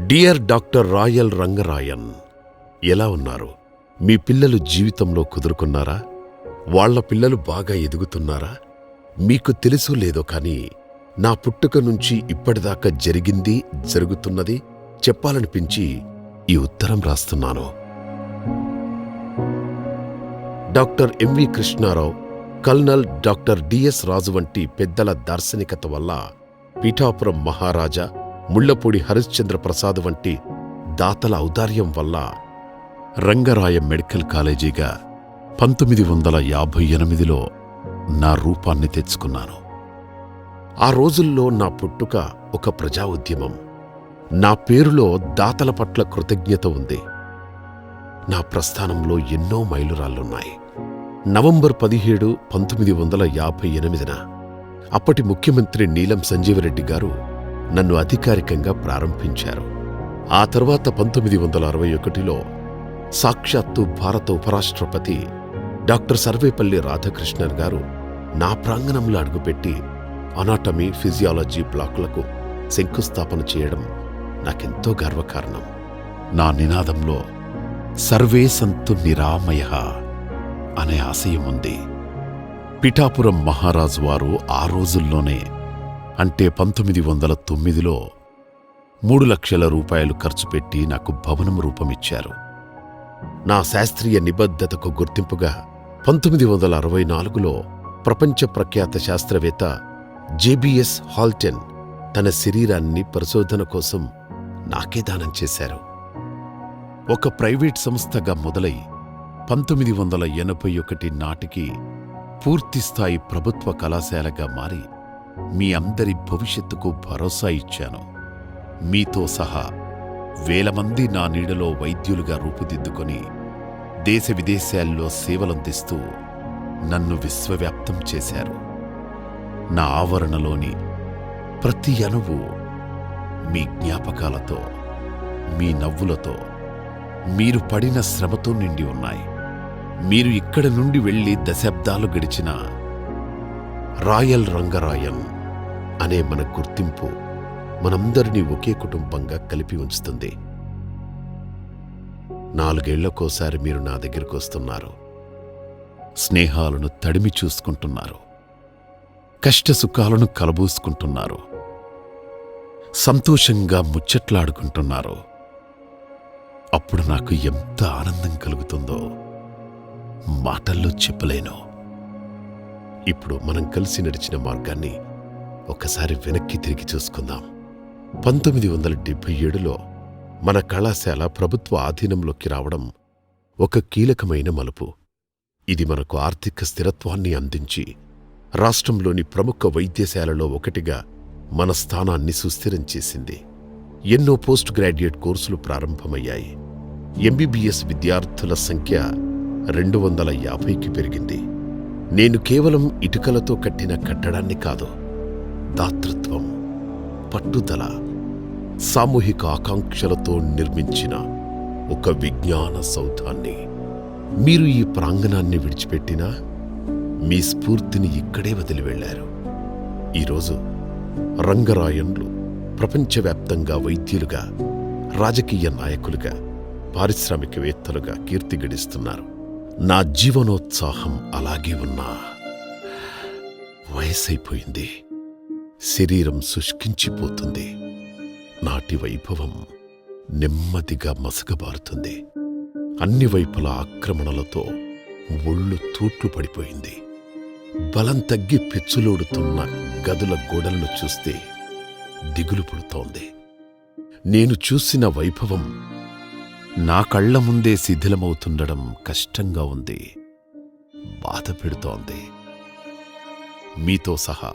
Dear doctor royal రంగరాయన్, ఎలా ఉన్నారు? మీ పిల్లలు జీవితంలో కుదురుకున్నారా? వాళ్ల పిల్లలు బాగా ఎదుగుతున్నారా? మీకు తెలుసో లేదో కానీ నా పుట్టుక నుంచి ఇప్పటిదాకా జరిగింది, జరుగుతున్నది చెప్పాలనిపించి ఈ ఉత్తరం రాస్తున్నాను. Doctor MV Krishnarao, colonel doctor DS Raju వంటి పెద్దల దార్శనికత వల్ల, పీఠాపురం మహారాజా ముళ్లపూడి హరిశ్చంద్ర ప్రసాద్ వంటి దాతల ఔదార్యం వల్ల రంగరాయ మెడికల్ కాలేజీగా 1958లో నా రూపాన్ని తెచ్చుకున్నాను. ఆ రోజుల్లో నా పుట్టుక ఒక ప్రజా ఉద్యమం. నా పేరులో దాతల పట్ల కృతజ్ఞత ఉంది. నా ప్రస్థానంలో ఎన్నో మైలురాళ్లున్నాయి. నవంబర్ 17, 1958న అప్పటి ముఖ్యమంత్రి నీలం సంజీవరెడ్డి గారు నన్ను అధికారికంగా ప్రారంభించారు. ఆ తర్వాత 1961లో సాక్షాత్తు భారత ఉపరాష్ట్రపతి డాక్టర్ సర్వేపల్లి రాధాకృష్ణన్ గారు నా ప్రాంగణంలో అడుగుపెట్టి అనాటమీ, ఫిజియాలజీ బ్లాకులకు శంకుస్థాపన చేయడం నాకెంతో గర్వకారణం. నా నినాదంలో సర్వే సంతు నిరామయః అనే ఆశయం ఉంది. పిఠాపురం మహారాజు వారు ఆ రోజుల్లోనే, అంటే 1909లో 3 లక్షల రూపాయలు ఖర్చు పెట్టి నాకు భవనం రూపమిచ్చారు. నా శాస్త్రీయ నిబద్ధతకు గుర్తింపుగా 1964లో ప్రపంచ ప్రఖ్యాత శాస్త్రవేత్త జేబీఎస్ హాల్టన్ తన శరీరాన్ని పరిశోధన కోసం నాకే దానం చేశారు. ఒక ప్రైవేట్ సంస్థగా మొదలై 1981 నాటికి పూర్తిస్థాయి ప్రభుత్వ కళాశాలగా మారి మీ అందరి భవిష్యత్తుకు భరోసా ఇచ్చాను. మీతో సహా వేల మంది నా నీడలో వైద్యులుగా రూపుదిద్దుకొని దేశ విదేశాల్లో సేవలందిస్తూ నన్ను విశ్వవ్యాప్తం చేశారు. నా ఆవరణలోని ప్రతి అణువు మీ జ్ఞాపకాలతో, మీ నవ్వులతో, మీరు పడిన శ్రమతో నిండి ఉన్నాయి. మీరు ఇక్కడి నుండి వెళ్ళి దశాబ్దాలు గడిచిన రాయల్ రంగరాయన్ అనే మన గుర్తింపు మనందరినీ ఒకే కుటుంబంగా కలిపి ఉంచుతుంది. 4 ఏళ్లకోసారి మీరు నా దగ్గరికి వస్తున్నారు. స్నేహాలను తడిమి చూసుకుంటున్నారు. కష్టసుఖాలను కలబూసుకుంటున్నారు. సంతోషంగా ముచ్చట్లాడుకుంటున్నారు. అప్పుడు నాకు ఎంత ఆనందం కలుగుతుందో మాటల్లో చెప్పలేను. ఇప్పుడు మనం కలిసి నడిచిన మార్గాన్ని ఒకసారి వెనక్కి తిరిగి చూసుకుందాం. 1977లో మన కళాశాల ప్రభుత్వ ఆధీనంలోకి రావడం ఒక కీలకమైన మలుపు. ఇది మనకు ఆర్థిక స్థిరత్వాన్ని అందించి రాష్ట్రంలోని ప్రముఖ వైద్యశాలలో ఒకటిగా మన స్థానాన్ని సుస్థిరం చేసింది. ఎన్నో పోస్ట్ గ్రాడ్యుయేట్ కోర్సులు ప్రారంభమయ్యాయి. ఎంబీబీఎస్ విద్యార్థుల సంఖ్య 250కి పెరిగింది. నేను కేవలం ఇటుకలతో కట్టిన కట్టడాన్ని కాదు, దాతృత్వం, పట్టుదల, సామూహిక ఆకాంక్షలతో నిర్మించిన ఒక విజ్ఞాన సౌధాన్ని. మీరు ఈ ప్రాంగణాన్ని విడిచిపెట్టినా మీ స్ఫూర్తిని ఇక్కడే వదిలి వెళ్లారు. ఈరోజు రంగరాయన్లు ప్రపంచవ్యాప్తంగా వైద్యులుగా, రాజకీయ నాయకులుగా, పారిశ్రామికవేత్తలుగా కీర్తి గడిస్తున్నారు. నా జీవనోత్సాహం అలాగే ఉన్నా వయసైపోయింది. శరీరం శుష్కించిపోతుంది. నాటి వైభవం నెమ్మదిగా మసకబారుతుంది. అన్ని వైపులా ఆక్రమణలతో ఒళ్ళు తూట్లు పడిపోయింది. బలం తగ్గి పెచ్చులోడుతున్న గదుల గోడలను చూస్తే దిగులు పుడుతోంది. నేను చూసిన వైభవం నా కళ్ల ముందే శిథిలమవుతుండడం కష్టంగా ఉంది, బాధ పెడుతోంది. మీతో సహా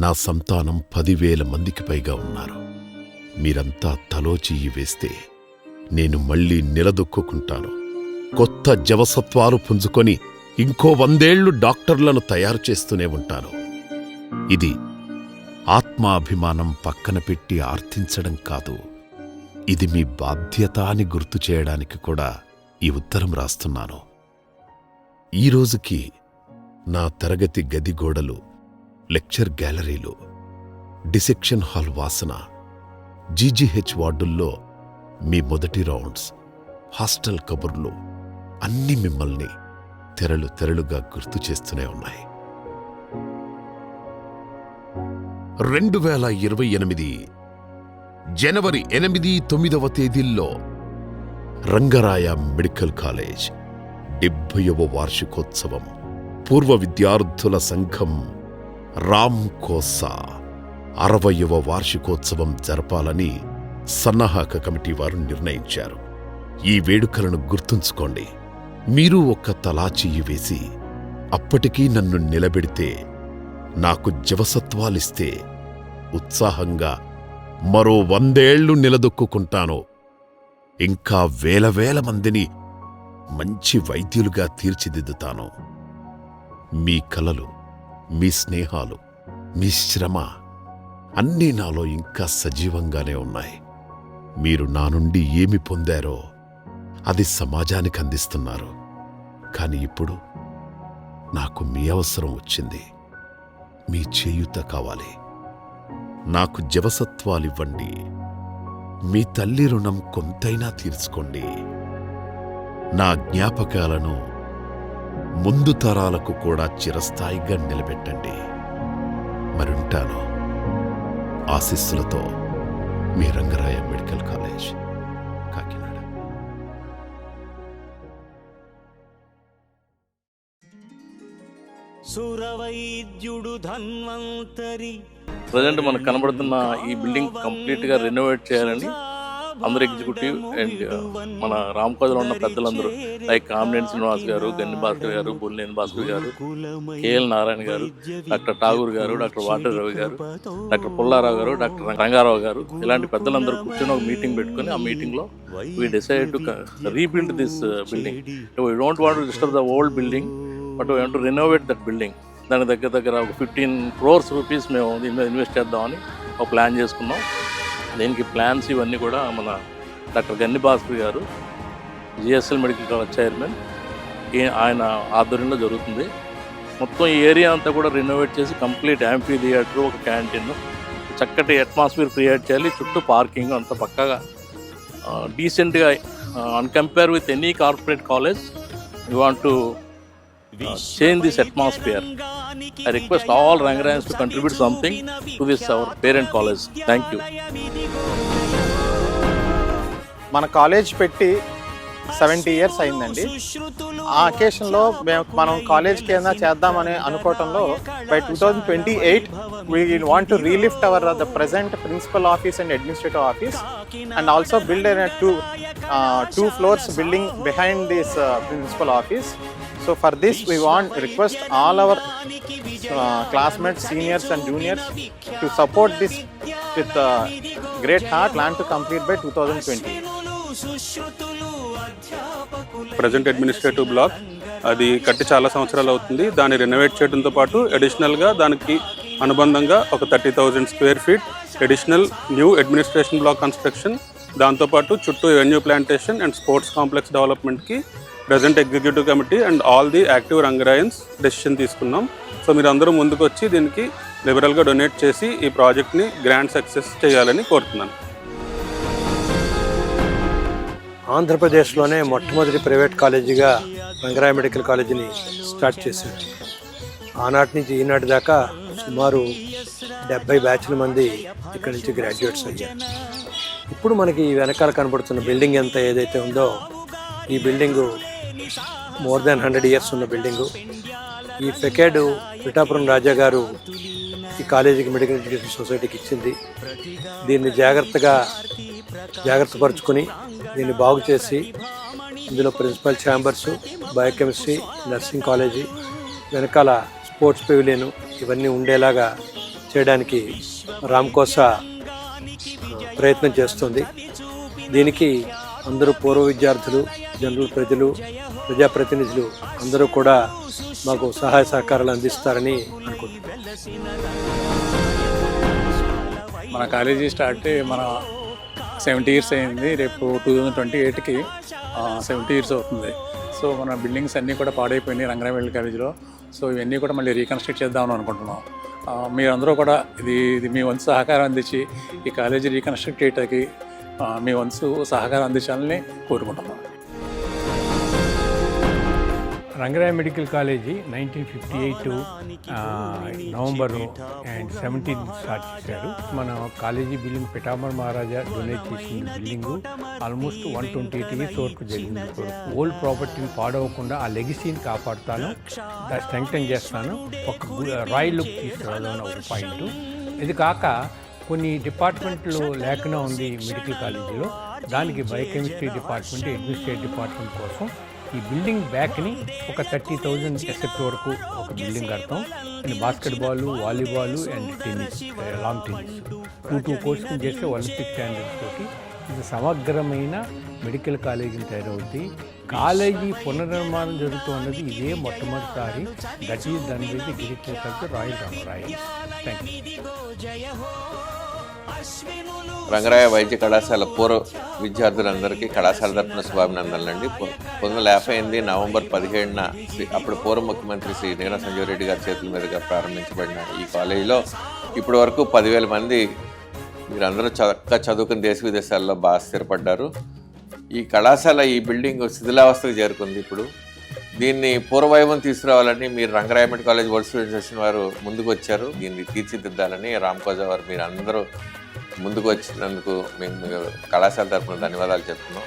నా సంతానం 10,000 మందికి పైగా ఉన్నారు. మీరంతా తలో చెయ్యి వేస్తే నేను మళ్లీ నిలదొక్కుంటాను. కొత్త జవసత్వాలు పుంజుకొని ఇంకో 100 ఏళ్లు డాక్టర్లను తయారు చేస్తూనే ఉంటాను. ఇది ఆత్మాభిమానం పక్కన పెట్టి ఆర్థించడం కాదు, ఇది మీ బాధ్యత అని గుర్తు చేయడానికి కూడా ఈ ఉత్తరం రాస్తున్నాను. ఈ రోజుకి నా తరగతి గది గోడలు, లెక్చర్ గ్యాలరీలు, డిసెక్షన్ హాల్ వాసన జీజీహెచ్ వార్డుల్లో మీ మొదటి రౌండ్స్, హాస్టల్ కబుర్లు అన్నీ మిమ్మల్ని తెరలు తెరలుగా గుర్తు చేస్తూనే ఉన్నాయి. 2028 జనవరి 8, 9వ తేదీల్లో రంగరాయ మెడికల్ కాలేజ్ 70వ వార్షికోత్సవం, పూర్వ విద్యార్థుల సంఘం రామ్ కోసా 60వ వార్షికోత్సవం జరపాలని సన్నాహక కమిటీ వారు నిర్ణయించారు. ఈ వేడుకలను గుర్తుంచుకోండి. మీరు ఒక్క తలాచెయ్యి వేసి అప్పటికీ నన్ను నిలబెడితే, నాకు జవసత్వాలిస్తే ఉత్సాహంగా మరో 100 ఏళ్లు నిలదొక్కుంటాను. ఇంకా వేల మందిని మంచి వైద్యులుగా తీర్చిదిద్దుతాను. మీ కలలు, మీ స్నేహాలు, మీ శ్రమ అన్నీ నాలో ఇంకా సజీవంగానే ఉన్నాయి. మీరు నా నుండి ఏమి పొందారో అది సమాజానికి అందిస్తున్నారు. కాని ఇప్పుడు నాకు మీ అవసరం వచ్చింది. మీ చేయూత కావాలి. నాకు జవసత్వాలివ్వండి. మీ తల్లి రుణం కొంతైనా తీర్చుకోండి. నా జ్ఞాపకాలను ముందు తరాలకు కూడా చిరస్థాయిగా నిలబెట్టండి. మరుంటాను. ఆశీస్సులతో మీ రంగరాయ మెడికల్ కాలేజ్, కాకినాడ. సురవైద్యుడు ధన్వంతరి. ప్రజెంట్ మనకు కనబడుతున్న ఈ బిల్డింగ్ కంప్లీట్గా రెనోవేట్ చేయాలని అందరు ఎగ్జిక్యూటివ్ అండ్ మన రామకోజలో ఉన్న పెద్దలందరూ లైక్ కామినేని శ్రీనివాస్ గారు, గన్ని భాస్కర్ గారు, బొల్లేని భాస్కర్ గారు, కేఎల్ నారాయణ గారు, డాక్టర్ ఠాగూర్ గారు, డాక్టర్ వాటర్ రవి గారు, డాక్టర్ పుల్లారావు గారు, డాక్టర్ రంగారావు గారు, ఇలాంటి పెద్దలందరూ కూర్చొని ఒక మీటింగ్ పెట్టుకుని ఆ మీటింగ్లో we decide to rebuild this building. We don't want to disturb the old building, but we want to renovate that building. దాని దగ్గర ఒక 15 crores రూపీస్ మేము దీని మీద ఇన్వెస్ట్ చేద్దామని ఒక ప్లాన్ చేసుకున్నాం. దీనికి ప్లాన్స్ ఇవన్నీ కూడా మన డాక్టర్ గన్ని భాస్కర్ గారు, జిఎస్ఎల్ మెడికల్ కాలేజ్ చైర్మన్, ఆయన ఆధ్వర్యంలో జరుగుతుంది. మొత్తం ఈ ఏరియా అంతా కూడా రెనోవేట్ చేసి కంప్లీట్ యాంఫీ థియేటర్, ఒక క్యాంటీన్, చక్కటి అట్మాస్ఫియర్ క్రియేట్ చేయాలి. చుట్టూ పార్కింగ్ అంతా పక్కగా డీసెంట్గా uncompare with any corporate college. You want to change this atmosphere. I request all Rangarayans to contribute something to this our parent college. Thank you. మన college పెట్టి 70 years అయిందండి. ఆ అకేషన్లో మనం కాలేజ్కి ఏదైనా చేద్దామని అనుకోవటంలో by 2028 we want to relift our the present principal office and administrative office and also build a two floors building behind this principal office. So for this we want request all our classmates, seniors and juniors to support this with great heart. Plan to complete by 2020. Present administrative block అది కట్టి చాలా సంవత్సరాలు అవుతుంది. దాన్ని renovate చేయడంతో పాటు అడిషనల్గా దానికి అనుబంధంగా ఒక 30,000 square feet additional new administration block construction, దాంతోపాటు చుట్టూ revenue plantation and sports complex డెవలప్మెంట్కి present executive committee and all the active Rangarayans decision తీసుకున్నాం. సో మీరు అందరూ ముందుకు వచ్చి దీనికి లిబరల్గా డొనేట్ చేసి ఈ ప్రాజెక్ట్ని గ్రాండ్ సక్సెస్ చేయాలని కోరుతున్నాను. ఆంధ్రప్రదేశ్లోనే మొట్టమొదటి ప్రైవేట్ కాలేజీగా రంగరాయ మెడికల్ కాలేజీని స్టార్ట్ చేశారు. ఆనాటి నుంచి ఈనాటి దాకా సుమారు 70 బ్యాచ్ల మంది ఇక్కడి నుంచి గ్రాడ్యుయేట్స్ అయ్యారు. ఇప్పుడు మనకి వెనకాల కనబడుతున్న బిల్డింగ్ ఎంత ఏదైతే ఉందో, ఈ బిల్డింగు మోర్ దాన్ 100 years ఉన్న బిల్డింగు. ఈ ఫెకేడు పిఠాపురం రాజా గారు ఈ కాలేజీకి మెడికల్ ఎడ్యుకేషన్ సొసైటీకి ఇచ్చింది. దీన్ని జాగ్రత్తపరుచుకొని దీన్ని బాగు చేసి ఇందులో ప్రిన్సిపల్ ఛాంబర్సు, బయోకెమిస్ట్రీ, నర్సింగ్ కాలేజీ, వెనకాల స్పోర్ట్స్ పెవిలియన్ ఇవన్నీ ఉండేలాగా చేయడానికి రామ్కోసా ప్రయత్నం చేస్తుంది. దీనికి అందరూ పూర్వ విద్యార్థులు, జనరల్ ప్రజలు, ప్రజాప్రతినిధులు అందరూ కూడా మాకు సహాయ సహకారాలు అందిస్తారని అనుకుంటున్నాం. మన కాలేజీ స్టార్ట్ మన 70 years అయింది. రేపు 2028కి 70 years అవుతుంది. సో మన బిల్డింగ్స్ అన్నీ కూడా పాడైపోయినాయి రంగరాయ మెడికల్ కాలేజీలో. సో ఇవన్నీ కూడా మళ్ళీ రీకన్స్ట్రక్ట్ చేద్దామని అనుకుంటున్నాం. మీరందరూ కూడా ఇది మీ వంతు సహకారం అందించి ఈ కాలేజీ రీకన్స్ట్రక్ట్ చేయడానికి మీ వంతు సహకారం అందించాలని కోరుకుంటున్నాను. Rangaraya medical college 1958 November and 17 start చేశారు. మన కాలేజీ బిల్డింగ్ పిఠామర్ మహారాజా డొనేట్ చేసిన బిల్డింగు ఆల్మోస్ట్ 128 ఇయర్స్ వరకు జరిగింది. ఓల్డ్ ప్రాపర్టీని పాడవకుండా ఆ లెగసీని కాపాడుతాను, స్ట్రెంగ్తన్ చేస్తాను, ఒక రాయల్ లుక్ తీసుకురావడం ఒక పాయింట్. ఇది కాక కొన్ని డిపార్ట్మెంట్లు లేకుండా ఉంది మెడికల్ కాలేజీలో. దానికి బయోకెమిస్ట్రీ డిపార్ట్మెంట్, అడ్మినిస్ట్రేటివ్ డిపార్ట్మెంట్ కోసం ఈ బిల్డింగ్ బ్యాక్ని ఒక 30,000 ఎసెట్ వరకు ఒక బిల్డింగ్ కడతాం. And basketball, volleyball and tennis, long tennis 2 కోర్సులు చేస్తే ఒలింపిక్ స్టాండర్డ్స్ తోటి ఇది సమగ్రమైన మెడికల్ కాలేజీని తయారవుతుంది. కాలేజీ పునర్నిర్మాణం జరుగుతున్నది ఇదే మొట్టమొదటిసారి. That is done by the director of the royal Rangarayan. Thank you. రంగరాయ వైద్య కళాశాల పూర్వ విద్యార్థులందరికీ కళాశాల తరఫున శుభాభినందనలు అండి. 1958 నవంబర్ 17న అప్పుడు పూర్వ ముఖ్యమంత్రి శ్రీ నీలం సంజీవ్ రెడ్డి గారి చేతుల మీదుగా ప్రారంభించబడిన ఈ కాలేజీలో ఇప్పటి వరకు 10,000 మంది మీరందరూ చక్కగా చదువుకుని దేశ విదేశాల్లో బాగా స్థిరపడ్డారు. ఈ కళాశాల ఈ బిల్డింగ్ శిథిలావస్థకు చేరుకుంది. ఇప్పుడు దీన్ని పూర్వవైభవం తీసుకురావాలని మీరు Rangaraya medical college world students వచ్చిన వారు ముందుకు వచ్చారు. దీన్ని తీర్చిదిద్దాలని రామ్కోజా వారు మీరు అందరూ ముందుకు వచ్చినందుకు మేము కళాశాల తరఫున ధన్యవాదాలు చెప్తున్నాం.